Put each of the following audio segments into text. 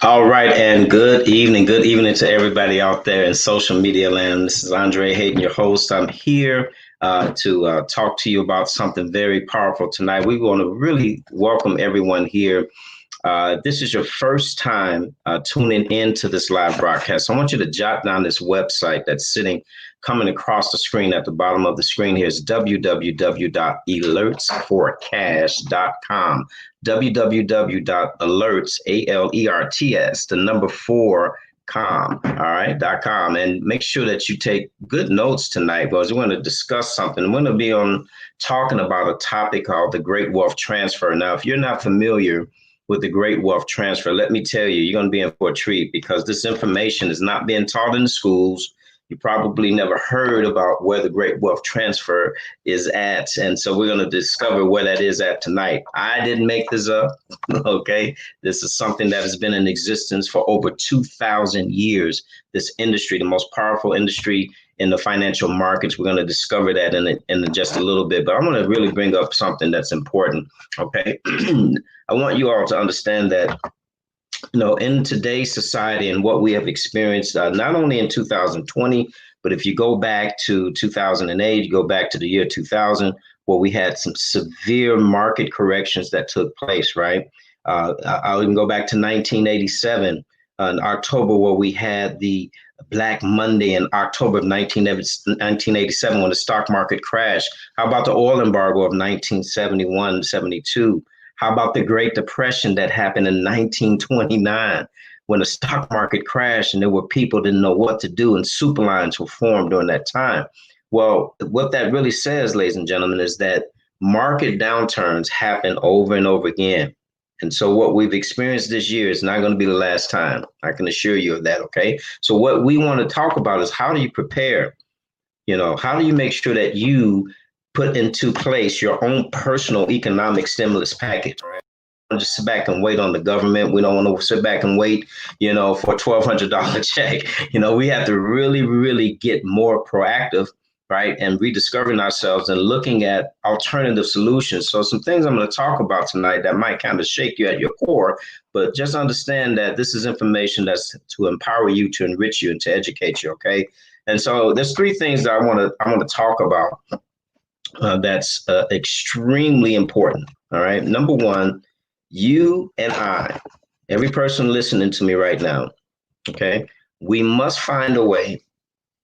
All right, and good evening. Good evening to everybody out there in social media land. This is Andre Hayden, your host. I'm here to talk to you about something very powerful tonight. We want to really welcome everyone here. This is your first time tuning into this live broadcast. I want you to jot down this website that's coming across the screen at the bottom of the screen. Here is www.alertsforcash.com. www.alerts, A-L-E-R-T-S, the number four, com. All right, .com. And make sure that you take good notes tonight because we're going to discuss something. We're going to be talking about a topic called the Great Wealth Transfer. Now, if you're not familiar with the Great Wealth Transfer, let me tell you, you're going to be in for a treat because this information is not being taught in the schools. You probably never heard about where the Great Wealth Transfer is at. And so we're going to discover where that is at tonight. I didn't make this up. Okay. This is something that has been in existence for over 2,000 years. This industry, the most powerful industry in the financial markets. We're going to discover that in just a little bit. But I'm going to really bring up something that's important. Okay. I want you all to understand that in today's society and what we have experienced, not only in 2020, but if you go back to 2008, you go back to the year 2000, where we had some severe market corrections that took place, right? I'll even go back to 1987 in October, where we had the Black Monday in October of 1987 when the stock market crashed. How about the oil embargo of 1971, 72? How about the Great Depression that happened in 1929 when the stock market crashed and there were people didn't know what to do and super lines were formed during that time? Well, what that really says, ladies and gentlemen, is that market downturns happen over and over again. And so what we've experienced this year is not going to be the last time. I can assure you of that. Okay. So what we want to talk about is how do you prepare? How do you make sure that you put into place your own personal economic stimulus package, right? Don't just sit back and wait on the government. We don't want to sit back and wait, for a $1,200 check. We have to really, really get more proactive, right? And rediscovering ourselves and looking at alternative solutions. So some things I'm going to talk about tonight that might kind of shake you at your core, but just understand that this is information that's to empower you, to enrich you, and to educate you, okay? And so there's three things that I want to talk about. That's extremely important. All right. Number one, you and I, every person listening to me right now, okay, we must find a way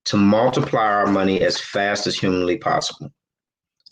to multiply our money as fast as humanly possible.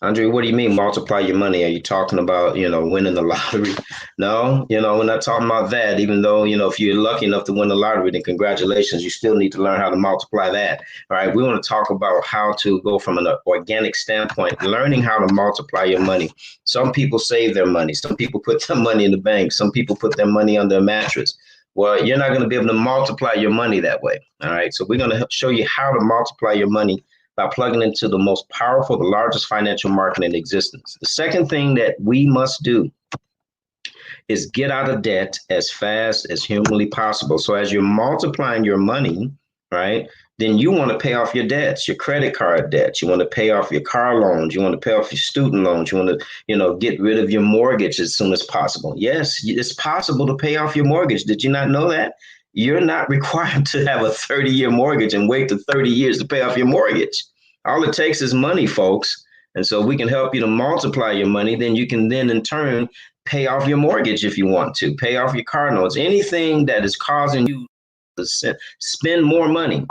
Andre, what do you mean multiply your money? Are you talking about, winning the lottery? No, we're not talking about that. Even though, if you're lucky enough to win the lottery, then congratulations, you still need to learn how to multiply that. All right. We want to talk about how to go from an organic standpoint, learning how to multiply your money. Some people save their money. Some people put their money in the bank. Some people put their money on their mattress. Well, you're not going to be able to multiply your money that way. All right. So we're going to show you how to multiply your money by plugging into the most powerful, the largest financial market in existence. The second thing that we must do is get out of debt as fast as humanly possible. So as you're multiplying your money, right, then you want to pay off your debts, your credit card debts. You want to pay off your car loans. You want to pay off your student loans. You want to, get rid of your mortgage as soon as possible. Yes, it's possible to pay off your mortgage. Did you not know that? You're not required to have a 30-year mortgage and wait to 30 years to pay off your mortgage. All it takes is money, folks. And so we can help you to multiply your money. Then you can in turn pay off your mortgage if you want to, pay off your car notes, anything that is causing you to spend more money,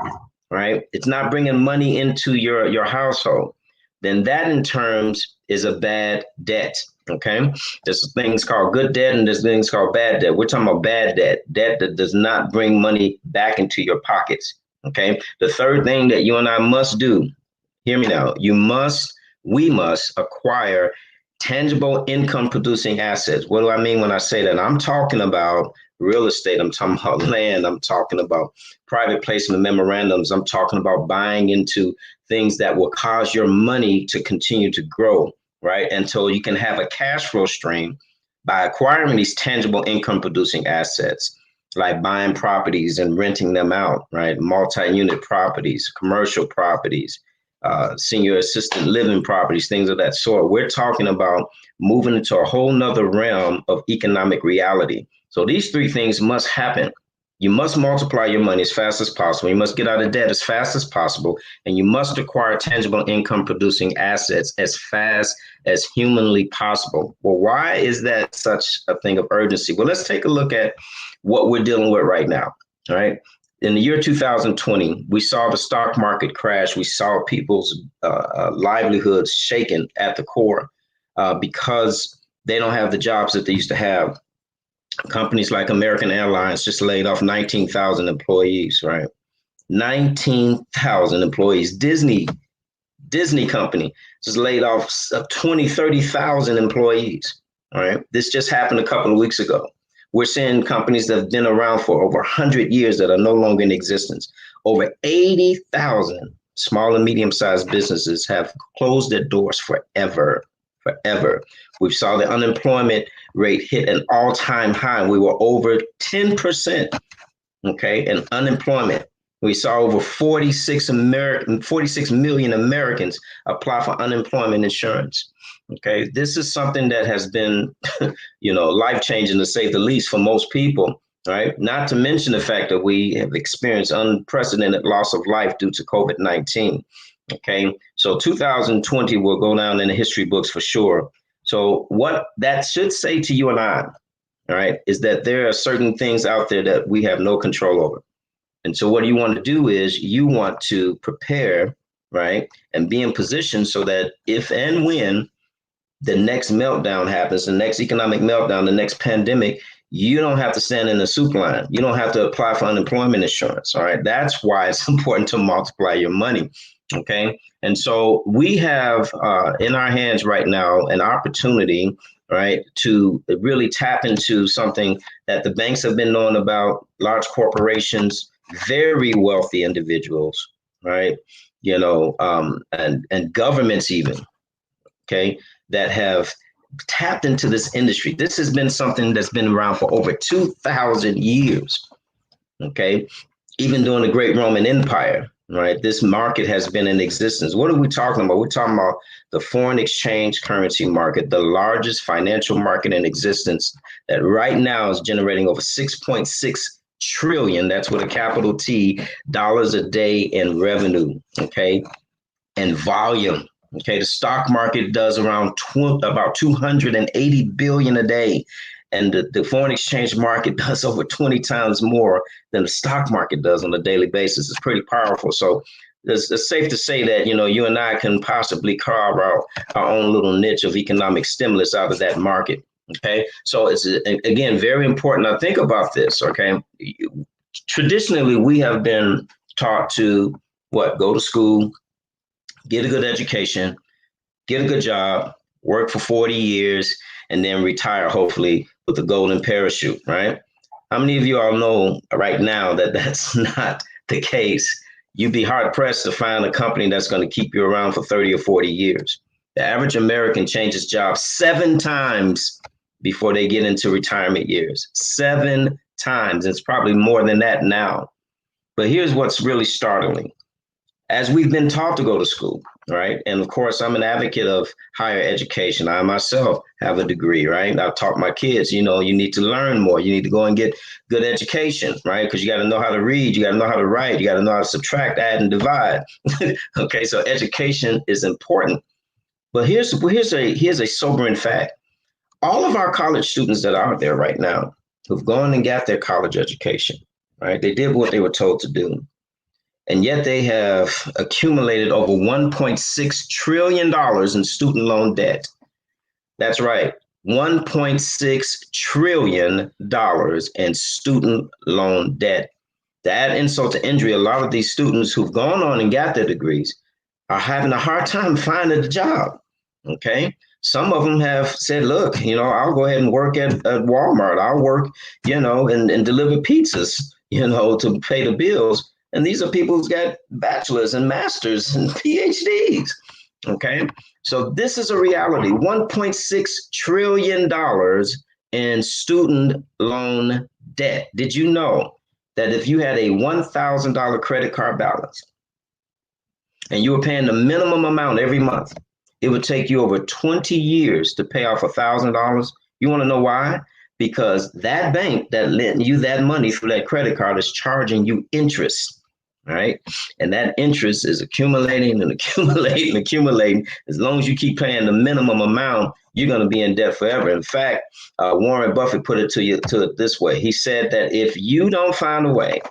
right? It's not bringing money into your household. Then that in terms is a bad debt. Okay. There's things called good debt and there's things called bad debt. We're talking about bad debt, debt that does not bring money back into your pockets. Okay. The third thing that you and I must do, hear me now, we must acquire tangible income producing assets. What do I mean when I say that? I'm talking about real estate. I'm talking about land. I'm talking about private placement memorandums. I'm talking about buying into things that will cause your money to continue to grow, right? Until you can have a cash flow stream by acquiring these tangible income producing assets, like buying properties and renting them out, right? Multi-unit properties, commercial properties, senior assisted living properties, things of that sort. We're talking about moving into a whole nother realm of economic reality. So these three things must happen You must multiply your money as fast as possible. You must get out of debt as fast as possible. And you must acquire tangible income producing assets as fast as humanly possible. Well, why is that such a thing of urgency? Well, let's take a look at what we're dealing with right now. All right. In the year 2020, we saw the stock market crash. We saw people's livelihoods shaken at the core because they don't have the jobs that they used to have. Companies like American Airlines just laid off 19,000 employees, right? 19,000 employees. Disney company just laid off 20, 30,000 employees, all right? This just happened a couple of weeks ago. We're seeing companies that have been around for over 100 years that are no longer in existence. Over 80,000 small and medium-sized businesses have closed their doors forever. We saw the unemployment rate hit an all-time high. We were over 10%, okay, in unemployment. We saw over 46 million Americans apply for unemployment insurance. Okay, this is something that has been, life-changing to say the least for most people, right? Not to mention the fact that we have experienced unprecedented loss of life due to COVID-19. Okay, so 2020 will go down in the history books for sure. So what that should say to you and I, all right, is that there are certain things out there that we have no control over. And so what you want to do is you want to prepare, right, and be in position so that if and when the next meltdown happens, the next economic meltdown, the next pandemic, you don't have to stand in the soup line. You don't have to apply for unemployment insurance. All right. That's why it's important to multiply your money. Okay. And so we have in our hands right now an opportunity, right, to really tap into something that the banks have been knowing about, large corporations, very wealthy individuals, right, and governments even, okay, that have tapped into this industry. This has been something that's been around for over 2,000 years, okay, even during the Great Roman Empire, right? This market has been in existence. What are we talking about? We're talking about the foreign exchange currency market, the largest financial market in existence that right now is generating over 6.6 trillion, that's with a capital T, dollars a day in revenue, okay, and volume. Okay, the stock market does around about 280 billion a day, and the foreign exchange market does over 20 times more than the stock market does on a daily basis. It's pretty powerful. So it's safe to say that you and I can possibly carve out our own little niche of economic stimulus out of that market. Okay, so it's again very important. Now think about this. Okay, traditionally we have been taught to go to school, get a good education, get a good job, work for 40 years, and then retire, hopefully, with a golden parachute, right? How many of you all know right now that that's not the case? You'd be hard-pressed to find a company that's going to keep you around for 30 or 40 years. The average American changes jobs 7 times before they get into retirement years. 7 times. It's probably more than that now. But here's what's really startling. As we've been taught to go to school, right? And of course, I'm an advocate of higher education. I myself have a degree, right? I've taught my kids, you need to learn more. You need to go and get good education, right? Because you got to know how to read, you got to know how to write, you got to know how to subtract, add, and divide. Okay, so education is important. But here's a sobering fact. All of our college students that are out there right now who've gone and got their college education, right? They did what they were told to do. And yet they have accumulated over $1.6 trillion in student loan debt. That's right, $1.6 trillion in student loan debt. To add insult to injury, a lot of these students who've gone on and got their degrees are having a hard time finding a job, okay? Some of them have said, look, I'll go ahead and work at Walmart. I'll work, and deliver pizzas, to pay the bills. And these are people who've got bachelors and masters and PhDs, okay? So this is a reality, $1.6 trillion in student loan debt. Did you know that if you had a $1,000 credit card balance and you were paying the minimum amount every month, it would take you over 20 years to pay off $1,000? You want to know why? because that bank that lent you that money through that credit card is charging you interest. Right. And that interest is accumulating and accumulating and accumulating. As long as you keep paying the minimum amount, you're going to be in debt forever. In fact, Warren Buffett put it to it this way. He said that if you don't find a way,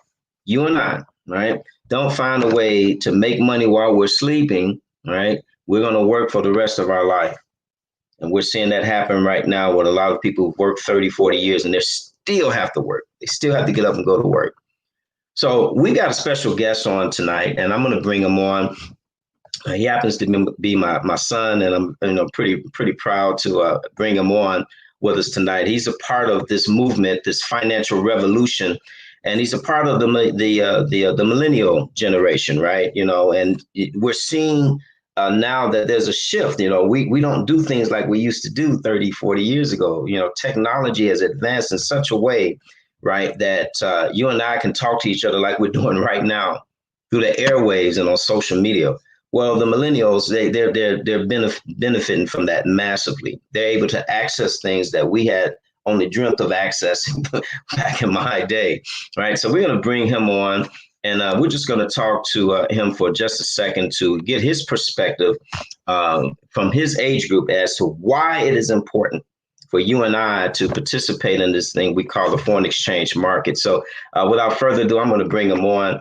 you and I, right, don't find a way to make money while we're sleeping, right, we're going to work for the rest of our life. And we're seeing that happen right now with a lot of people who work 30, 40 years and they still have to work. They still have to get up and go to work. So we got a special guest on tonight, and I'm going to bring him on. He happens to be my son, and I'm pretty proud to bring him on with us tonight. He's a part of this movement, this financial revolution, and he's a part of the millennial generation, right? And we're seeing now that there's a shift. We don't do things like we used to do 30, 40 years ago. Technology has advanced in such a way, right, that you and I can talk to each other like we're doing right now through the airwaves and on social media. Well, the millennials, they're benefiting from that massively. They're able to access things that we had only dreamt of access back in my day, right? So we're going to bring him on, and we're just going to talk to him for just a second to get his perspective from his age group as to why it is important for you and I to participate in this thing we call the foreign exchange market. So without further ado, I'm going to bring him on.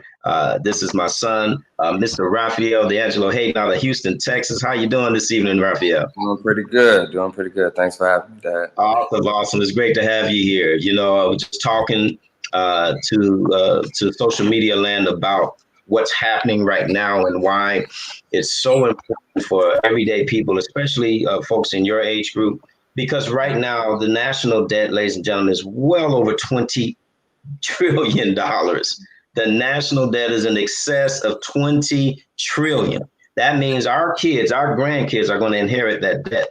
This is my son, Mr. Raphael D'Angelo Hayden out of Houston, Texas. How you doing this evening, Raphael? Doing pretty good. Thanks for having me, Dad. Awesome. It's great to have you here. I was just talking to social media land about what's happening right now and why it's so important for everyday people, especially folks in your age group. Because right now, the national debt, ladies and gentlemen, is well over $20 trillion. The national debt is in excess of $20 trillion. That means our kids, our grandkids are going to inherit that debt.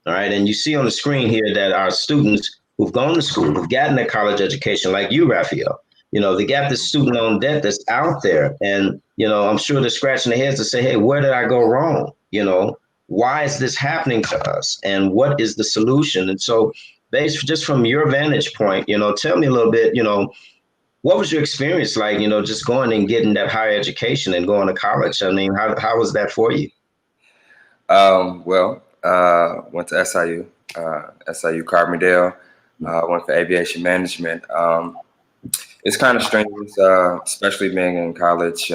All right. And you see on the screen here that our students who've gone to school, who've gotten a college education like you, Raphael, they got this student loan debt that's out there. And, I'm sure they're scratching their heads to say, hey, where did I go wrong? Why is this happening to us? And what is the solution? And so based just from your vantage point, tell me a little bit, what was your experience like, just going and getting that higher education and going to college? I mean, how was that for you? Went to SIU Carbondale, went for aviation management. It's kind of strange, especially being in college.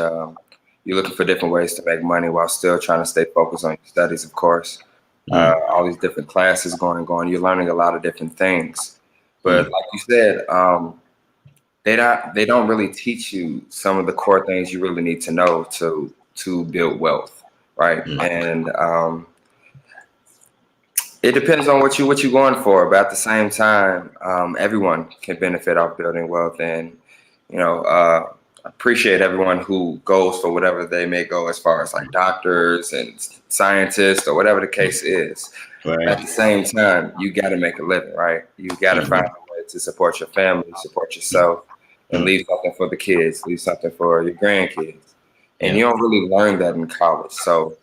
You're looking for different ways to make money while still trying to stay focused on your studies, of course. All these different classes going. You're learning a lot of different things. But like you said, they don't really teach you some of the core things you really need to know to build wealth, right? And it depends on what you're going for. But at the same time, everyone can benefit off building wealth. And, appreciate everyone who goes for whatever they may go as far as like doctors and scientists or whatever the case is. Right. At the same time, you got to make a living, right? You got to find a way to support your family, support yourself, and leave something for the kids, leave something for your grandkids. And you don't really learn that in college. So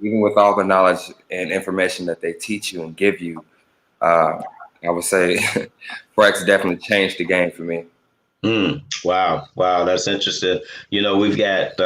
even with all the knowledge and information that they teach you and give you, I would say Forex definitely changed the game for me. Wow. That's interesting. We've got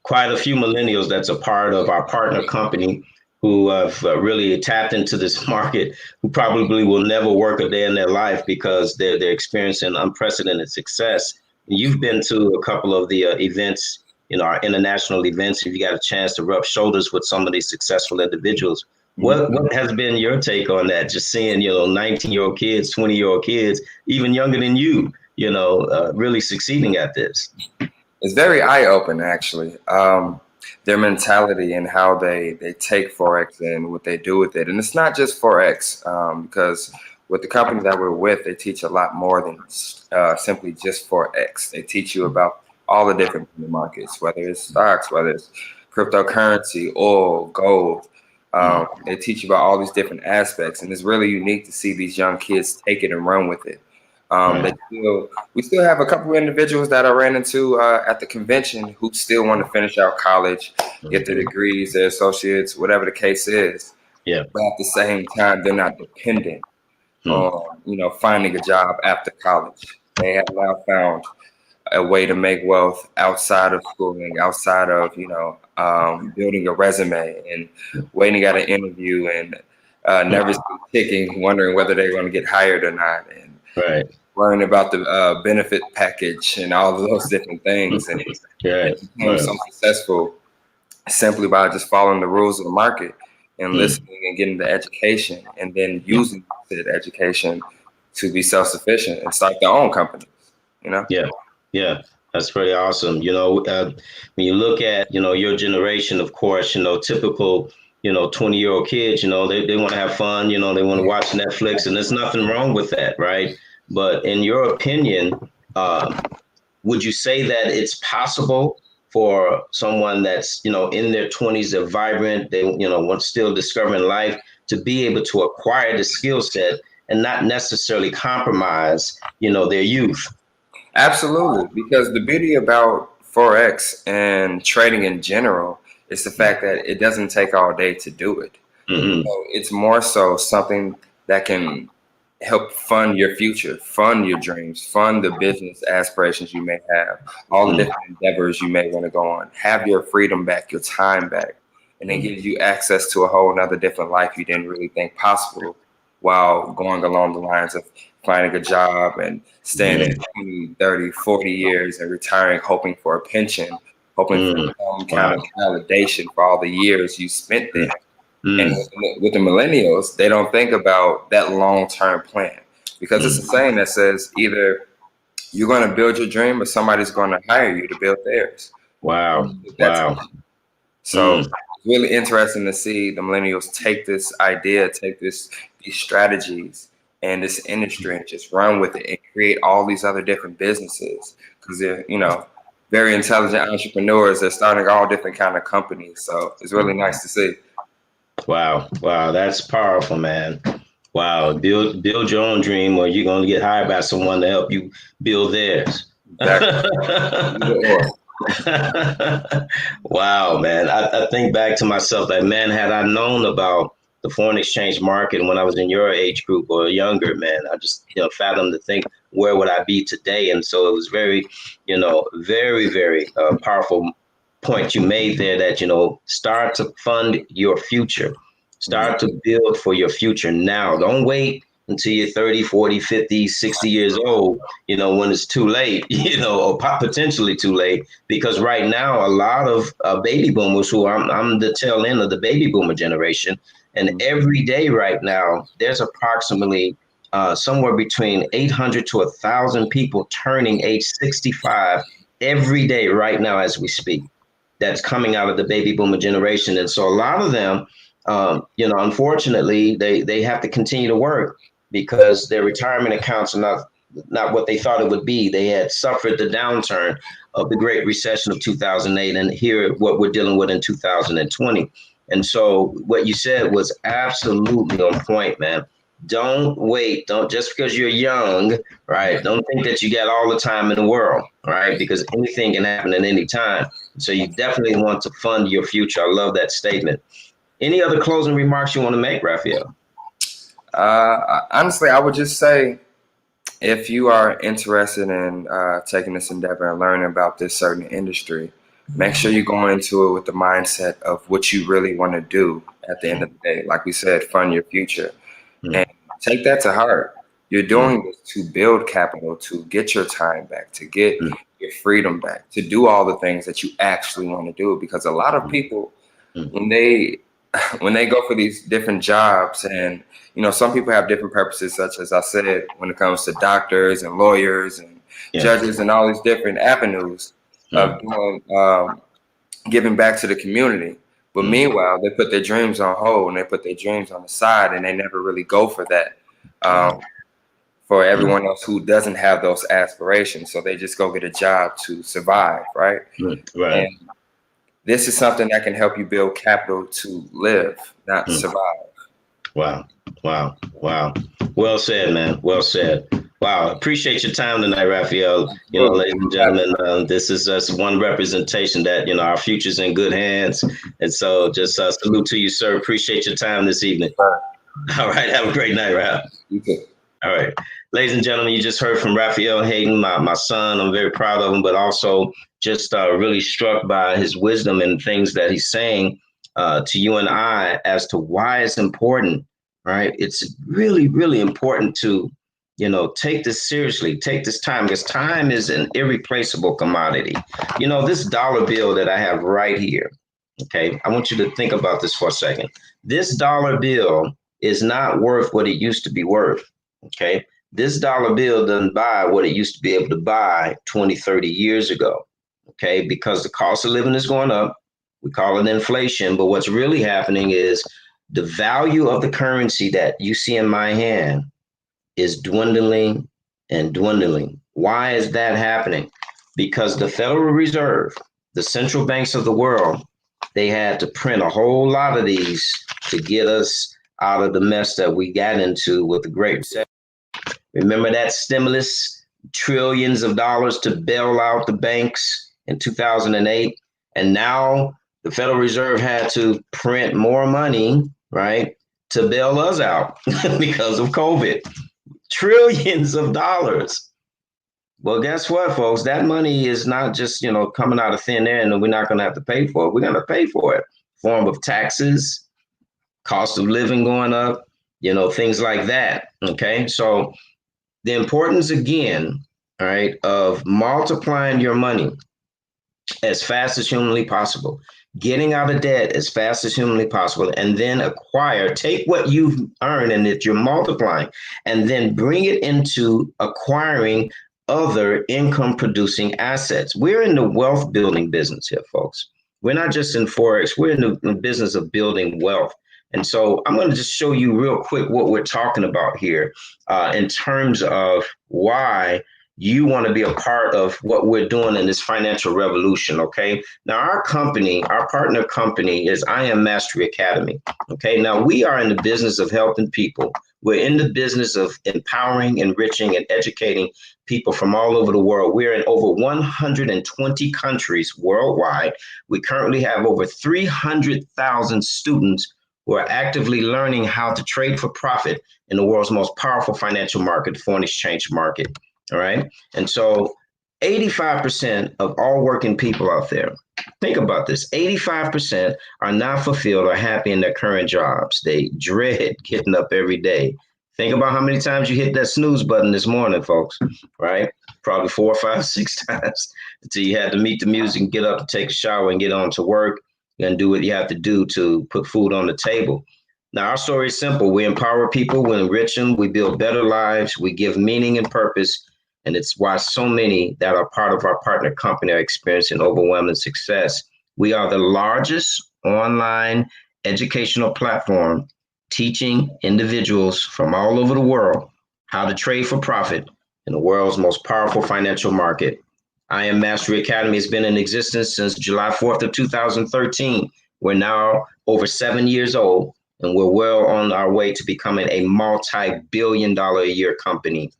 quite a few millennials that's a part of our partner company who have really tapped into this market, who probably will never work a day in their life because they're experiencing unprecedented success. You've been to a couple of the events, our international events, if you got a chance to rub shoulders with some of these successful individuals. What has been your take on that? Just seeing, 19-year-old kids, 20-year-old kids, even younger than you, really succeeding at this? It's very eye-opening, actually. Their mentality and how they take Forex and what they do with it. And it's not just Forex, because with the company that we're with, they teach a lot more than simply just Forex. They teach you about all the different markets, whether it's stocks, whether it's cryptocurrency, oil, gold. They teach you about all these different aspects. And it's really unique to see these young kids take it and run with it. We still have a couple of individuals that I ran into at the convention who still want to finish out college, get their degrees, their associates, whatever the case is. Yeah. But at the same time, they're not dependent on, finding a job after college. They have now found a way to make wealth outside of schooling, outside of, building a resume and waiting at an interview and nervously ticking, wondering whether they're going to get hired or not, and Right. learning about the benefit package and all of those different things. And Right. they became so successful simply by just following the rules of the market and listening and getting the education, and then using that education to be self-sufficient and start their own companies, Yeah, that's pretty awesome. When you look at, your generation, of course, typical, 20-year-old kids, they want to have fun, they want to watch Netflix, and there's nothing wrong with that, right? But in your opinion, would you say that it's possible for someone that's, in their 20s, they're vibrant, they, want still discovering life, to be able to acquire the skill set and not necessarily compromise, their youth? Absolutely, because the beauty about Forex and trading in general is the fact that it doesn't take all day to do it. So it's more so something that can help fund your future, fund your dreams, fund the business aspirations you may have, all the different endeavors you may want to go on, have your freedom back, your time back, and then gives you access to a whole nother different life you didn't really think possible while going along the lines of finding a job and staying at 20, 30, 40 years and retiring, hoping for a pension, hoping for some kind of validation for all the years you spent there. And with the millennials, they don't think about that long-term plan, because it's a saying that says either you're going to build your dream or somebody's going to hire you to build theirs. Wow. So it's really interesting to see the millennials take this idea, take these strategies and this industry and just run with it and create all these other different businesses, because they're, very intelligent entrepreneurs. They're starting all different kind of companies. So it's really nice to see. Wow, that's powerful, man. Wow, build your own dream, or you're going to get hired by someone to help you build theirs. Exactly. Wow, man. I think back to myself that, man, had I known about the foreign exchange market when I was in your age group or younger, man, I just, fathom to think, where would I be today? And so it was very, very, very powerful point you made there, that, start to fund your future, start to build for your future now. Don't wait until you're 30, 40, 50, 60 years old, when it's too late, or potentially too late, because right now, a lot of baby boomers, who I'm the tail end of the baby boomer generation. And every day right now, there's approximately somewhere between 800 to 1,000 people turning age 65 every day right now as we speak. That's coming out of the baby boomer generation. And so a lot of them, unfortunately, they have to continue to work because their retirement accounts are not what they thought it would be. They had suffered the downturn of the Great Recession of 2008, and here what we're dealing with in 2020. And so what you said was absolutely on point, man. Don't wait. Don't, just because you're young, right? Don't think that you got all the time in the world, right? Because anything can happen at any time. So you definitely want to fund your future. I love that statement. Any other closing remarks you want to make, Raphael? Honestly, I would just say, if you are interested in taking this endeavor and learning about this certain industry, make sure you go into it with the mindset of what you really want to do at the end of the day. Like we said, fund your future. And take that to heart. You're doing this to build capital, to get your time back, to get your freedom back, to do all the things that you actually want to do. Because a lot of people, when they go for these different jobs, and some people have different purposes, such as I said, when it comes to doctors and lawyers and judges and all these different avenues of doing, giving back to the community. But meanwhile, they put their dreams on hold and they put their dreams on the side, and they never really go for that. For everyone else who doesn't have those aspirations, so they just go get a job to survive, right? Right. And this is something that can help you build capital to live, not survive. Wow. Well said, man. Well said. Wow. Appreciate your time tonight, Raphael. Ladies and gentlemen, this is just one representation that, our future's in good hands. And so just salute to you, sir. Appreciate your time this evening. All right. Have a great night, Rap. You too. All right. Ladies and gentlemen, you just heard from Raphael Hayden, my son. I'm very proud of him, but also just really struck by his wisdom and things that he's saying to you and I as to why it's important, right? It's really, really important to, take this seriously, take this time, because time is an irreplaceable commodity. This dollar bill that I have right here, okay, I want you to think about this for a second. This dollar bill is not worth what it used to be worth. Okay. This dollar bill doesn't buy what it used to be able to buy 20, 30 years ago. Okay. Because the cost of living is going up. We call it inflation. But what's really happening is the value of the currency that you see in my hand is dwindling and dwindling. Why is that happening? Because the Federal Reserve, the central banks of the world, they had to print a whole lot of these to get us out of the mess that we got into with the Great Recession. Remember that stimulus, trillions of dollars to bail out the banks in 2008? And now the Federal Reserve had to print more money, right, to bail us out because of COVID. Trillions of dollars. Well, guess what, folks? That money is not just, coming out of thin air and we're not going to have to pay for it. We're going to pay for it. Form of taxes, cost of living going up, things like that. Okay. So the importance again, all right, of multiplying your money as fast as humanly possible, getting out of debt as fast as humanly possible, and then take what you've earned and that you're multiplying, and then bring it into acquiring other income producing assets. We're in the wealth building business here, folks. We're not just in Forex, we're in the business of building wealth. And so I'm going to just show you real quick what we're talking about here in terms of why you want to be a part of what we're doing in this financial revolution. Okay. Now, our company, our partner company is I Am Mastery Academy. Okay. Now, we are in the business of helping people. We're in the business of empowering, enriching, and educating people from all over the world. We're in over 120 countries worldwide. We currently have over 300,000 students who are actively learning how to trade for profit in the world's most powerful financial market, the foreign exchange market. All right. And so 85% of all working people out there, think about this, 85% are not fulfilled or happy in their current jobs. They dread getting up every day. Think about how many times you hit that snooze button this morning, folks, right? Probably 4, 5, 6 times until you had to meet the music and get up and take a shower and get on to work and do what you have to do to put food on the table. Now, our story is simple. We empower people, we enrich them, we build better lives, we give meaning and purpose. And it's why so many that are part of our partner company are experiencing overwhelming success. We are the largest online educational platform teaching individuals from all over the world how to trade for profit in the world's most powerful financial market. I Am Mastery Academy has been in existence since July 4th of 2013. We're now over 7 years old, and we're well on our way to becoming a multi-billion-dollar a year company.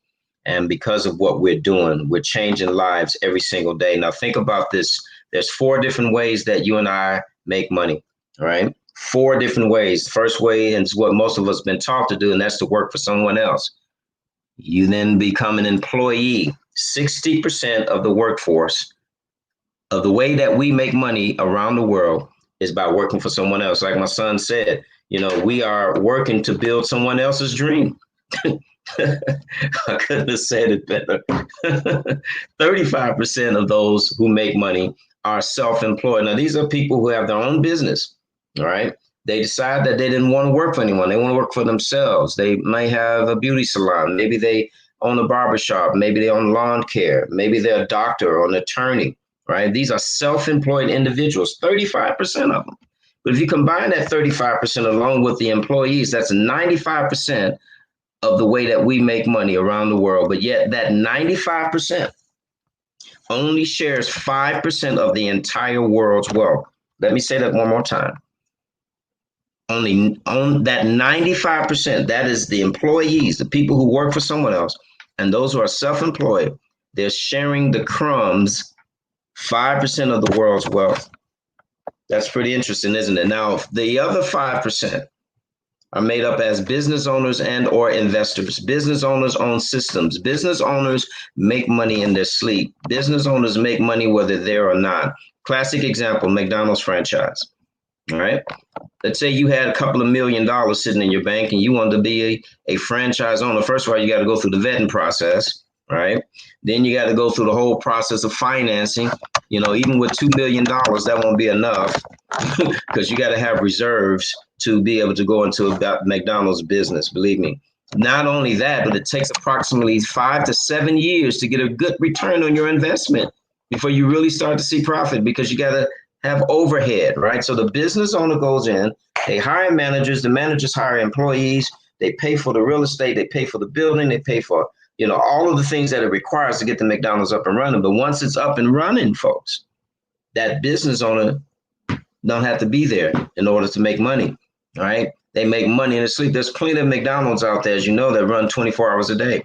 And because of what we're doing, we're changing lives every single day. Now, think about this. There's 4 different ways that you and I make money, right? 4 different ways. First way is what most of us have been taught to do, and that's to work for someone else. You then become an employee. 60% of the workforce of the way that we make money around the world is by working for someone else. Like my son said, we are working to build someone else's dream. I couldn't have said it better. 35% of those who make money are self-employed. Now, these are people who have their own business, all right? They decide that they didn't want to work for anyone. They want to work for themselves. They may have a beauty salon. Maybe they own a barbershop. Maybe they own lawn care. Maybe they're a doctor or an attorney, right? These are self-employed individuals, 35% of them. But if you combine that 35% along with the employees, that's 95% of the way that we make money around the world. But yet that 95% only shares 5% of the entire world's wealth. Let me say that one more time. Only on that 95%, that is the employees, the people who work for someone else, and those who are self-employed, they're sharing the crumbs, 5% of the world's wealth. That's pretty interesting, isn't it? Now, the other 5%, are made up as business owners and or investors. Business owners own systems. Business owners make money in their sleep. Business owners make money whether they're there or not. Classic example, McDonald's franchise. All right. Let's say you had a couple of $1 million sitting in your bank and you wanted to be a franchise owner. First of all, you got to go through the vetting process, right? Then you got to go through the whole process of financing. You know, even with $2 million, that won't be enough because you got to have reserves to be able to go into a McDonald's business, believe me. Not only that, but it takes approximately 5 to 7 years to get a good return on your investment before you really start to see profit, because you got to have overhead, right? So the business owner goes in, they hire managers, the managers hire employees, they pay for the real estate, they pay for the building, they pay for, you know, all of the things that it requires to get the McDonald's up and running. But once it's up and running, folks, that business owner don't have to be there in order to make money, all right? They make money in their sleep. There's plenty of McDonald's out there, as you know, that run 24 hours a day.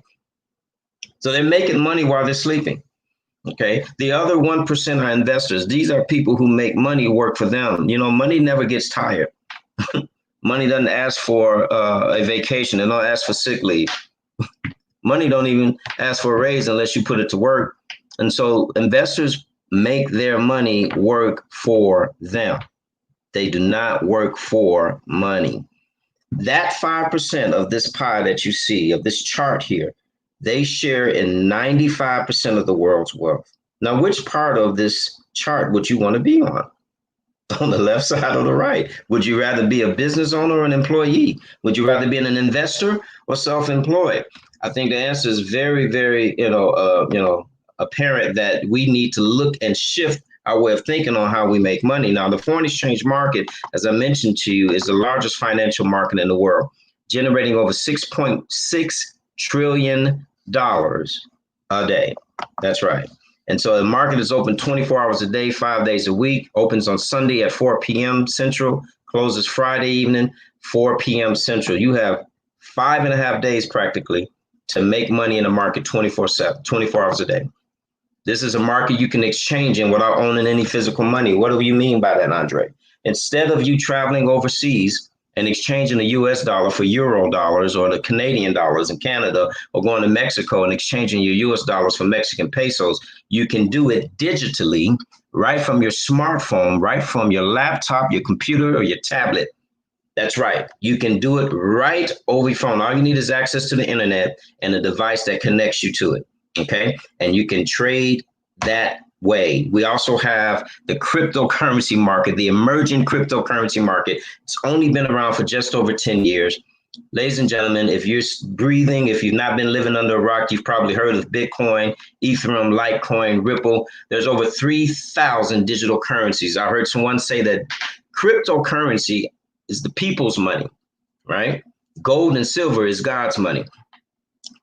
So they're making money while they're sleeping. Okay. The other 1% are investors. These are people who make money work for them. You know, money never gets tired. Money doesn't ask for a vacation. It don't ask for sick leave. Money don't even ask for a raise unless you put it to work. And so investors make their money work for them. They do not work for money. That 5% of this pie that you see, of this chart here, they share in 95% of the world's wealth. Now, which part of this chart would you want to be on? On the left side or the right? Would you rather be a business owner or an employee? Would you rather be an investor or self-employed? I think the answer is very, very, apparent that we need to look and shift our way of thinking on how we make money. Now, the foreign exchange market, as I mentioned to you, is the largest financial market in the world, generating over $6.6 trillion a day. That's right. And so the market is open 24 hours a day, 5 days a week, opens on Sunday at 4 p.m. Central, closes Friday evening, 4 p.m. Central. You have 5.5 days practically to make money in the market 24/7, 24 hours a day. This is a market you can exchange in without owning any physical money. What do you mean by that, Andre? Instead of you traveling overseas and exchanging the US dollar for Euro dollars or the Canadian dollars in Canada, or going to Mexico and exchanging your US dollars for Mexican pesos, you can do it digitally right from your smartphone, right from your laptop, your computer, or your tablet. That's right. You can do it right over your phone. All you need is access to the internet and a device that connects you to it. Okay. And you can trade that way. We also have the cryptocurrency market, the emerging cryptocurrency market. It's only been around for just over 10 years. Ladies and gentlemen, if you're breathing, if you've not been living under a rock, you've probably heard of Bitcoin, Ethereum, Litecoin, Ripple. There's over 3,000 digital currencies. I heard someone say that cryptocurrency is the people's money, right? Gold and silver is God's money.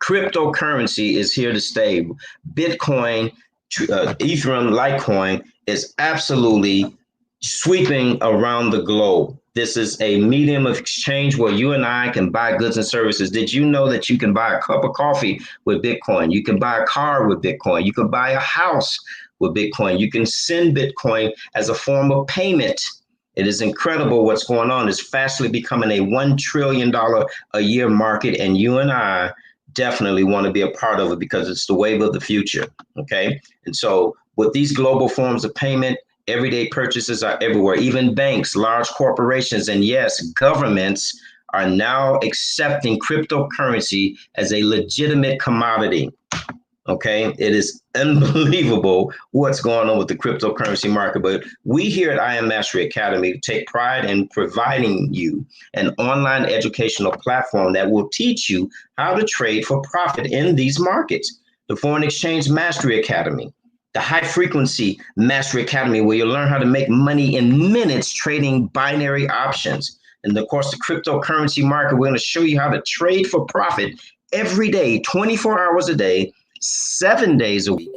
Cryptocurrency is here to stay. Bitcoin, Ethereum, Litecoin is absolutely sweeping around the globe. This is a medium of exchange where you and I can buy goods and services. Did you know that you can buy a cup of coffee with Bitcoin? You can buy a car with Bitcoin. You can buy a house with Bitcoin. You can send Bitcoin as a form of payment. It is incredible what's going on. It's fastly becoming a $1 trillion a year market, and you and I definitely want to be a part of it because it's the wave of the future, okay? And so with these global forms of payment, everyday purchases are everywhere. Even banks, large corporations, and yes, governments are now accepting cryptocurrency as a legitimate commodity. Okay, it is unbelievable what's going on with the cryptocurrency market. But we here at I Am Mastery Academy take pride in providing you an online educational platform that will teach you how to trade for profit in these markets. The Foreign Exchange Mastery Academy, the High Frequency Mastery Academy, where you'll learn how to make money in minutes trading binary options. And of course, the cryptocurrency market, we're going to show you how to trade for profit every day, 24 hours a day, 7 days a week.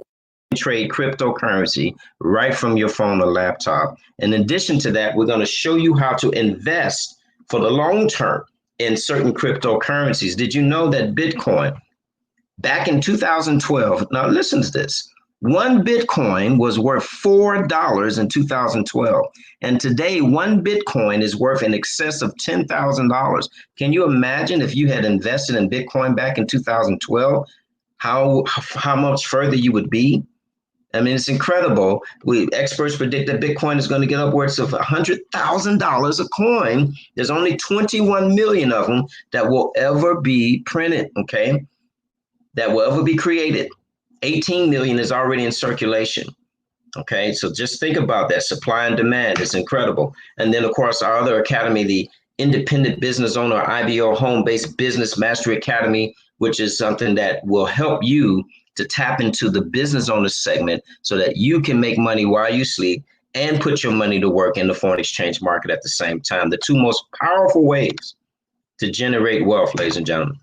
Trade cryptocurrency right from your phone or laptop. In addition to that, we're going to show you how to invest for the long term in certain cryptocurrencies. Did you know that Bitcoin back in 2012, now listen to this, One Bitcoin was worth $4 in 2012. And today, one Bitcoin is worth in excess of $10,000. Can you imagine if you had invested in Bitcoin back in 2012, how much further you would be? I mean, it's incredible. Experts predict that Bitcoin is going to get upwards of $100,000 a coin. There's only 21 million of them that will ever be printed, okay? That will ever be created. 18 million is already in circulation. Okay, so just think about that. Supply and demand is incredible. And then, of course, our other academy, the Independent Business Owner IBO Home-Based Business Mastery Academy, which is something that will help you to tap into the business owner segment so that you can make money while you sleep and put your money to work in the foreign exchange market at the same time. The two most powerful ways to generate wealth, ladies and gentlemen.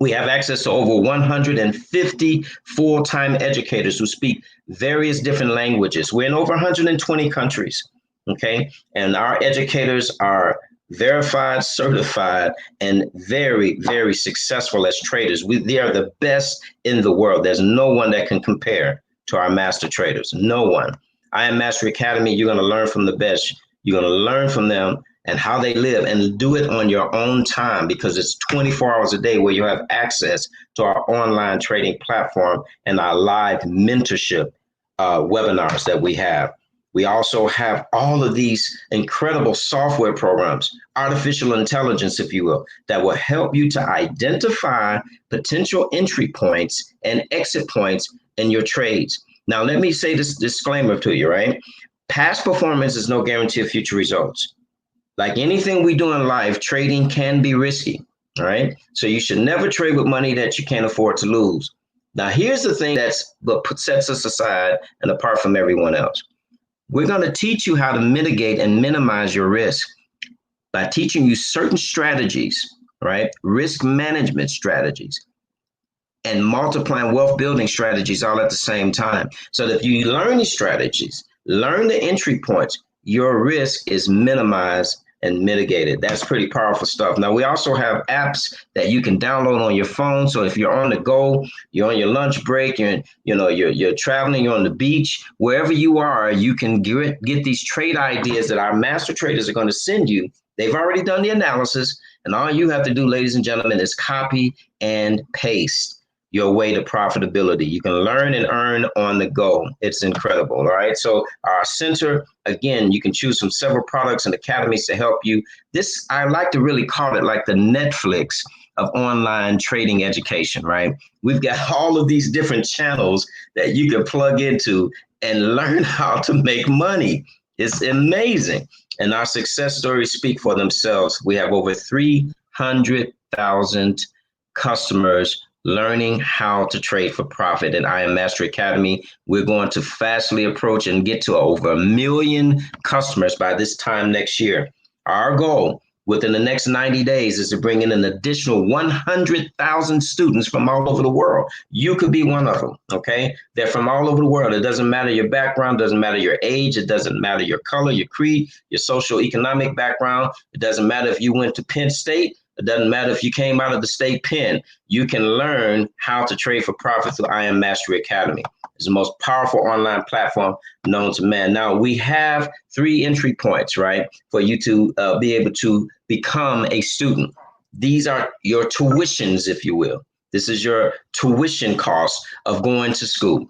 We have access to over 150 full-time educators who speak various different languages. We're in over 120 countries, okay? And our educators are verified, certified, and very, very successful as traders. They are the best in the world. There's no one that can compare to our master traders. No one. I Am Mastery Academy, you're going to learn from the best. You're going to learn from them and how they live, and do it on your own time, because it's 24 hours a day where you have access to our online trading platform and our live mentorship webinars that we have. We also have all of these incredible software programs, artificial intelligence, if you will, that will help you to identify potential entry points and exit points in your trades. Now, let me say this disclaimer to you, right? Past performance is no guarantee of future results. Like anything we do in life, trading can be risky, all right? So you should never trade with money that you can't afford to lose. Now, here's the thing that's what sets us aside and apart from everyone else. We're going to teach you how to mitigate and minimize your risk by teaching you certain strategies, right? Risk management strategies and multiplying wealth building strategies all at the same time. So that if you learn these strategies, learn the entry points, your risk is minimized and mitigated. That's pretty powerful stuff. Now, we also have apps that you can download on your phone. So if you're on the go, you're on your lunch break, you're traveling, you're on the beach, wherever you are, you can get these trade ideas that our master traders are going to send you. They've already done the analysis, and all you have to do, ladies and gentlemen, is copy and paste your way to profitability. You can learn and earn on the go. It's incredible, all right? So our center, again, you can choose from several products and academies to help you. This, I like to really call it like the Netflix of online trading education, right? We've got all of these different channels that you can plug into and learn how to make money. It's amazing. And our success stories speak for themselves. We have over 300,000 customers learning how to trade for profit at I Am Mastery Academy. We're going to fastly approach and get to over 1 million customers by this time next year. Our goal within the next 90 days is to bring in an additional 100,000 students from all over the world. You could be one of them, okay? They're from all over the world. It doesn't matter your background, doesn't matter your age, it doesn't matter your color, your creed, your social economic background. It doesn't matter if you went to Penn State. It doesn't matter if you came out of the state pen. You can learn how to trade for profit through I Am Mastery Academy. It's the most powerful online platform known to man. Now, we have 3 entry points, right, for you to be able to become a student. These are your tuitions, if you will. This is your tuition cost of going to school.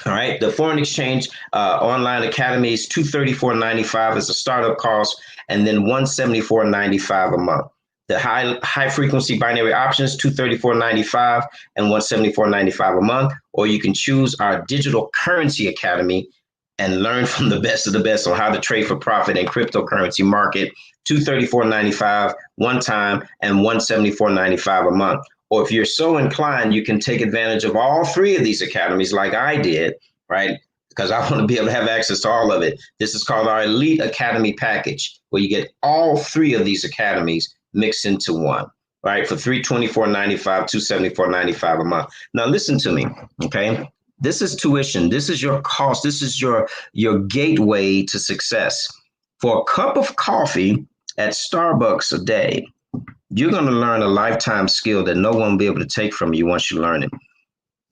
All right. The Foreign Exchange Online Academy is $234.95 as a startup cost, and then $174.95 a month. The high frequency binary options, $234.95 and $174.95 a month, or you can choose our Digital Currency Academy and learn from the best of the best on how to trade for profit in cryptocurrency market, $234.95 one time and $174.95 a month. Or if you're so inclined, you can take advantage of all 3 of these academies like I did, right? Because I want to be able to have access to all of it. This is called our Elite Academy package, where you get all 3 of these academies mixed into one, right? For $324.95, $274.95 a month. Now listen to me, okay? This is tuition. This is your cost. This is your gateway to success. For a cup of coffee at Starbucks a day, you're going to learn a lifetime skill that no one will be able to take from you once you learn it.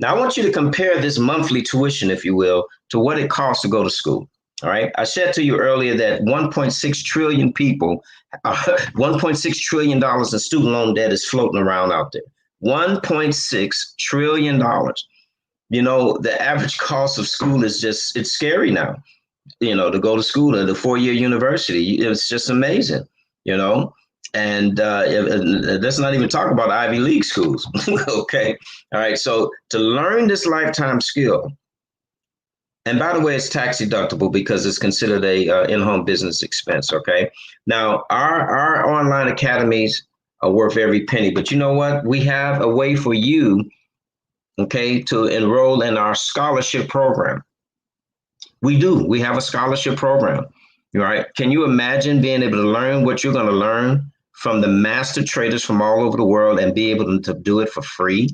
Now, I want you to compare this monthly tuition, if you will, to what it costs to go to school. All right. I said to you earlier that 1.6 trillion people, $1.6 trillion in student loan debt is floating around out there. $1.6 trillion. You know, the average cost of school is just, it's scary now, you know, to go to school at a 4-year university. It's just amazing, you know. And let's not even talk about Ivy League schools. Okay. All right. So to learn this lifetime skill, and by the way, it's tax deductible because it's considered a in-home business expense. Okay. Now, our online academies are worth every penny, but you know what? We have a way for you, okay, to enroll in our scholarship program. We do. We have a scholarship program. All right. Can you imagine being able to learn what you're going to learn from the master traders from all over the world and be able to do it for free?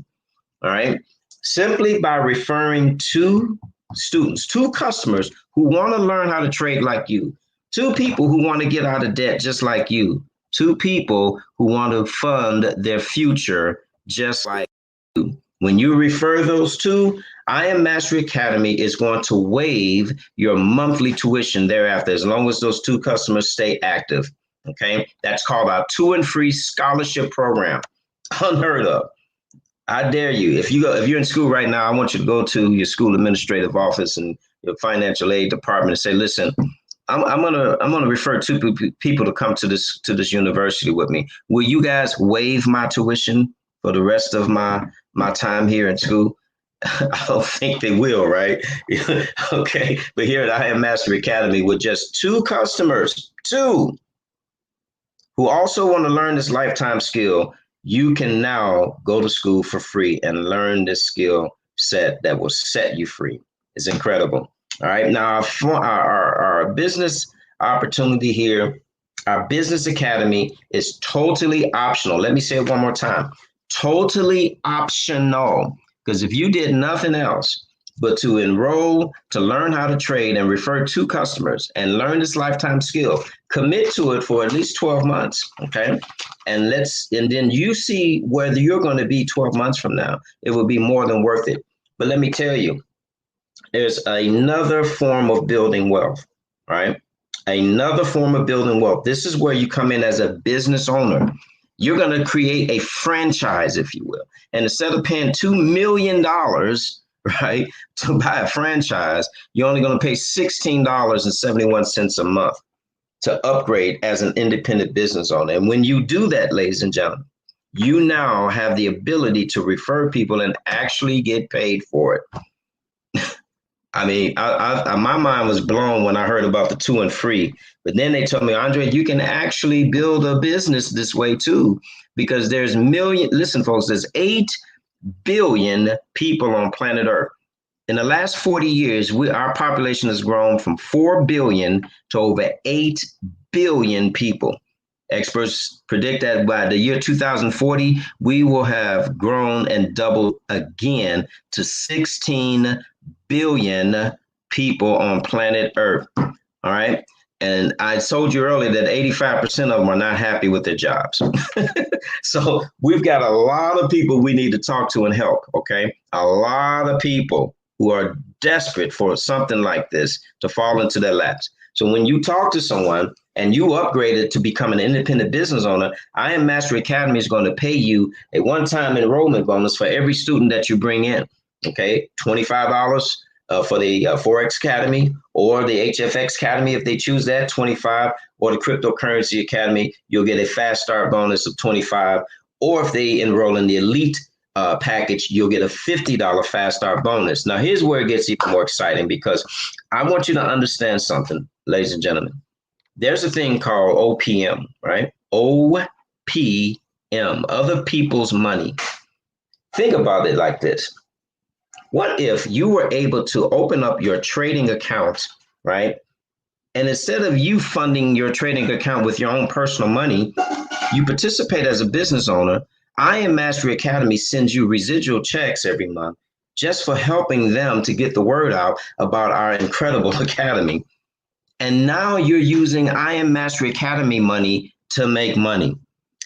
All right. Simply by referring to students, two customers who want to learn how to trade like you, two people who want to get out of debt just like you, two people who want to fund their future just like you. When you refer those two, I Am Mastery Academy is going to waive your monthly tuition thereafter, as long as those two customers stay active. Okay, that's called our 2 and Free Scholarship Program. Unheard of. I dare you. If you're in school right now, I want you to go to your school administrative office and your financial aid department and say, "Listen, I'm gonna refer two people to come to this university with me. Will you guys waive my tuition for the rest of my time here in school?" I don't think they will, right? Okay, but here at I Am Mastery Academy, with just two customers, two who also want to learn this lifetime skill, you can now go to school for free and learn this skill set that will set you free. It's incredible. All right. Now, our business opportunity here, our business academy is totally optional. Let me say it one more time. Totally optional. Because if you did nothing else but to enroll, to learn how to trade and refer to customers and learn this lifetime skill, commit to it for at least 12 months. Okay. And then you see whether you're going to be 12 months from now. It will be more than worth it. But let me tell you, there's another form of building wealth, right? Another form of building wealth. This is where you come in as a business owner. You're going to create a franchise, if you will. And instead of paying $2 million, right, to buy a franchise, you're only going to pay $16.71 a month to upgrade as an independent business owner. And when you do that, ladies and gentlemen, you now have the ability to refer people and actually get paid for it. I mean, my mind was blown when I heard about the 2 and Free, but then they told me, Andre, you can actually build a business this way too, because listen, folks, there's 8 billion people on planet Earth. In the last 40 years, our population has grown from 4 billion to over 8 billion people. Experts predict that by the year 2040, we will have grown and doubled again to 16 billion people on planet Earth. All right. And I told you earlier that 85% of them are not happy with their jobs. So we've got a lot of people we need to talk to and help. Okay. A lot of people who are desperate for something like this to fall into their laps. So when you talk to someone and you upgraded to become an independent business owner, I Am Mastery Academy is going to pay you a one-time enrollment bonus for every student that you bring in. Okay, $25 for the Forex Academy or the HFX Academy if they choose that, 25, or the Cryptocurrency Academy, you'll get a fast start bonus of 25. Or if they enroll in the Elite package, you'll get a $50 fast start bonus. Now, here's where it gets even more exciting, because I want you to understand something, ladies and gentlemen. There's a thing called OPM, right? OPM, other people's money. Think about it like this. What if you were able to open up your trading account, right? And instead of you funding your trading account with your own personal money, you participate as a business owner. I Am Mastery Academy sends you residual checks every month just for helping them to get the word out about our incredible academy. And now you're using I Am Mastery Academy money to make money.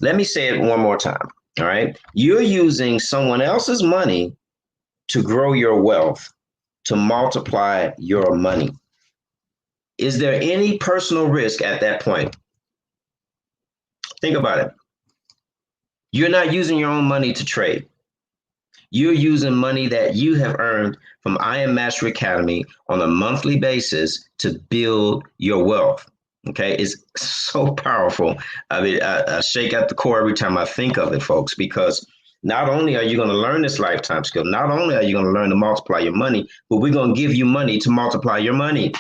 Let me say it one more time. All right. You're using someone else's money to grow your wealth, to multiply your money. Is there any personal risk at that point? Think about it. You're not using your own money to trade. You're using money that you have earned from I Am Master Academy on a monthly basis to build your wealth. Okay, it's so powerful. I mean, I shake at the core every time I think of it, folks, because not only are you going to learn this lifetime skill, not only are you going to learn to multiply your money, but we're going to give you money to multiply your money.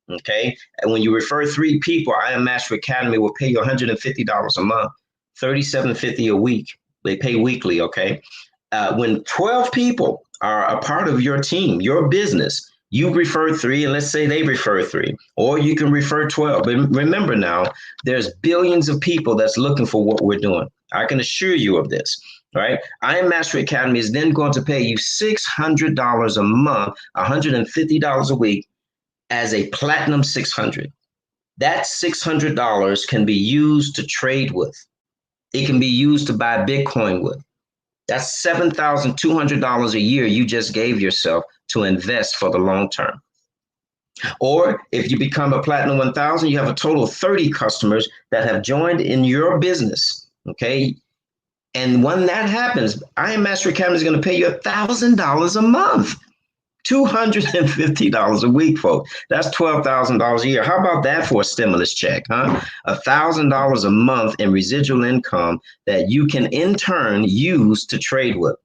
Okay, and when you refer 3 people, I Am Master Academy will pay you $150 a month, $37.50 a week. They pay weekly. Okay, when 12 people are a part of your team, your business, you refer 3, and let's say they refer 3, or you can refer 12. But remember now, there's billions of people that's looking for what we're doing. I can assure you of this, right? I Am Mastery Academy is then going to pay you $600 a month, $150 a week as a Platinum 600. That $600 can be used to trade with. It can be used to buy Bitcoin with. That's $7,200 a year you just gave yourself to invest for the long term. Or if you become a Platinum 1000, you have a total of 30 customers that have joined in your business. Okay. And when that happens, I Am Master Academy is going to pay you $1,000 a month. $250 a week, folks. That's $12,000 a year. How about that for a stimulus check, huh? $1,000 a month in residual income that you can in turn use to trade with.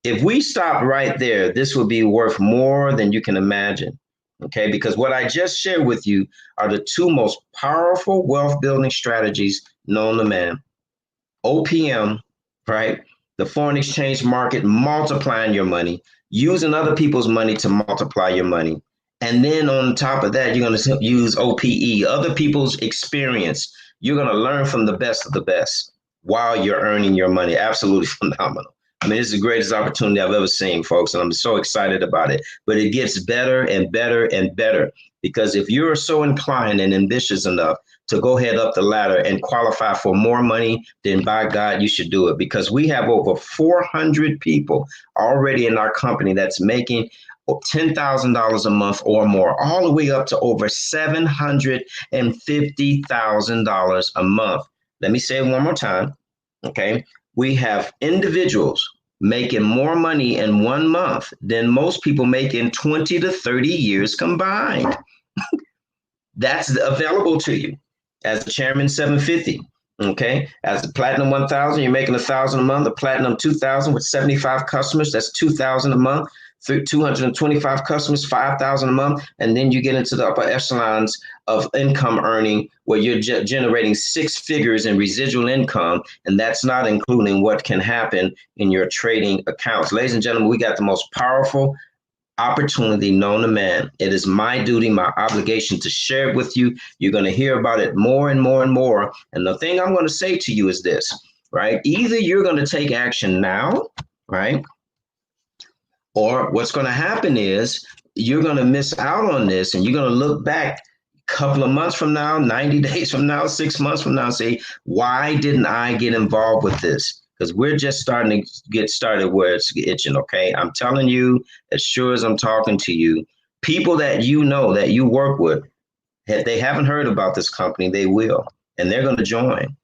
If we stop right there, this will be worth more than you can imagine. Okay, because what I just shared with you are the 2 most powerful wealth building strategies known to man. OPM, right? The foreign exchange market, multiplying your money, using other people's money to multiply your money. And then on top of that, you're going to use OPE, other people's experience. You're going to learn from the best of the best while you're earning your money. Absolutely phenomenal. I mean, it's the greatest opportunity I've ever seen, folks, and I'm so excited about it. But it gets better and better and better, because if you're so inclined and ambitious enough to go head up the ladder and qualify for more money, then by God, you should do it, because we have over 400 people already in our company that's making $10,000 a month or more, all the way up to over $750,000 a month. Let me say it one more time. Okay. We have individuals making more money in 1 month than most people make in 20 to 30 years combined. That's available to you as the Chairman 750. Okay. As the Platinum 1000, you're making $1,000 a month. The Platinum 2000 with 75 customers, that's $2,000 a month. Through 225 customers, $5,000 a month. And then you get into the upper echelons of income earning, where you're generating 6 figures in residual income. And that's not including what can happen in your trading accounts. Ladies and gentlemen, we got the most powerful opportunity known to man. It is my duty, my obligation to share it with you. You're going to hear about it more and more and more. And the thing I'm going to say to you is this, right? Either you're going to take action now, right? Or what's going to happen is you're going to miss out on this, and you're going to look back a couple of months from now, 90 days from now, 6 months from now, and say, why didn't I get involved with this? Because we're just starting to get started where it's itching, okay? I'm telling you, as sure as I'm talking to you, people that you know, that you work with, they haven't heard about this company, they will, and they're going to join.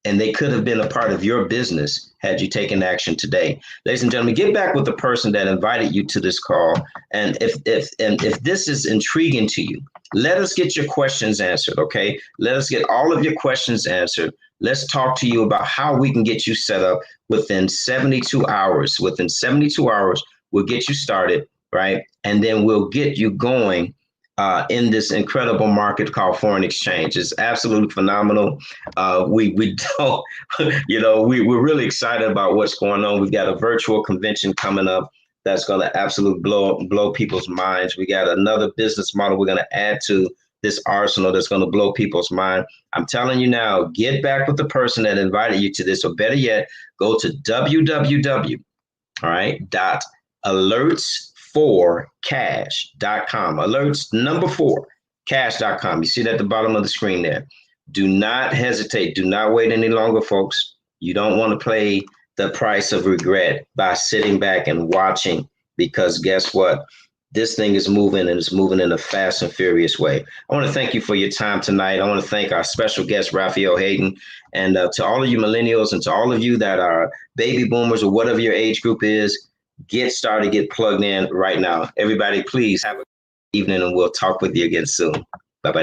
And they could have been a part of your business had you taken action today. Ladies and gentlemen, get back with the person that invited you to this call. And if this is intriguing to you, let us get your questions answered, okay? Let us get all of your questions answered. Let's talk to you about how we can get you set up within 72 hours. Within 72 hours, we'll get you started, right? And then we'll get you going in this incredible market called foreign exchange. It's absolutely phenomenal. We don't, we're really excited about what's going on. We've got a virtual convention coming up that's going to absolutely blow people's minds. We got another business model we're going to add to this arsenal that's going to blow people's mind. I'm telling you now, get back with the person that invited you to this, or better yet, go to www.alerts4cash.com. Alerts number 4 cash.com. You see it at the bottom of the screen there. Do not hesitate. Do not wait any longer, folks. You don't want to pay the price of regret by sitting back and watching because guess what? This thing is moving, and it's moving in a fast and furious way. I want to thank you for your time tonight. I want to thank our special guest, Raphael Hayden, and to all of you millennials and to all of you that are baby boomers or whatever your age group is, get started, get plugged in right now. Everybody, please have a good evening, and we'll talk with you again soon. Bye-bye now.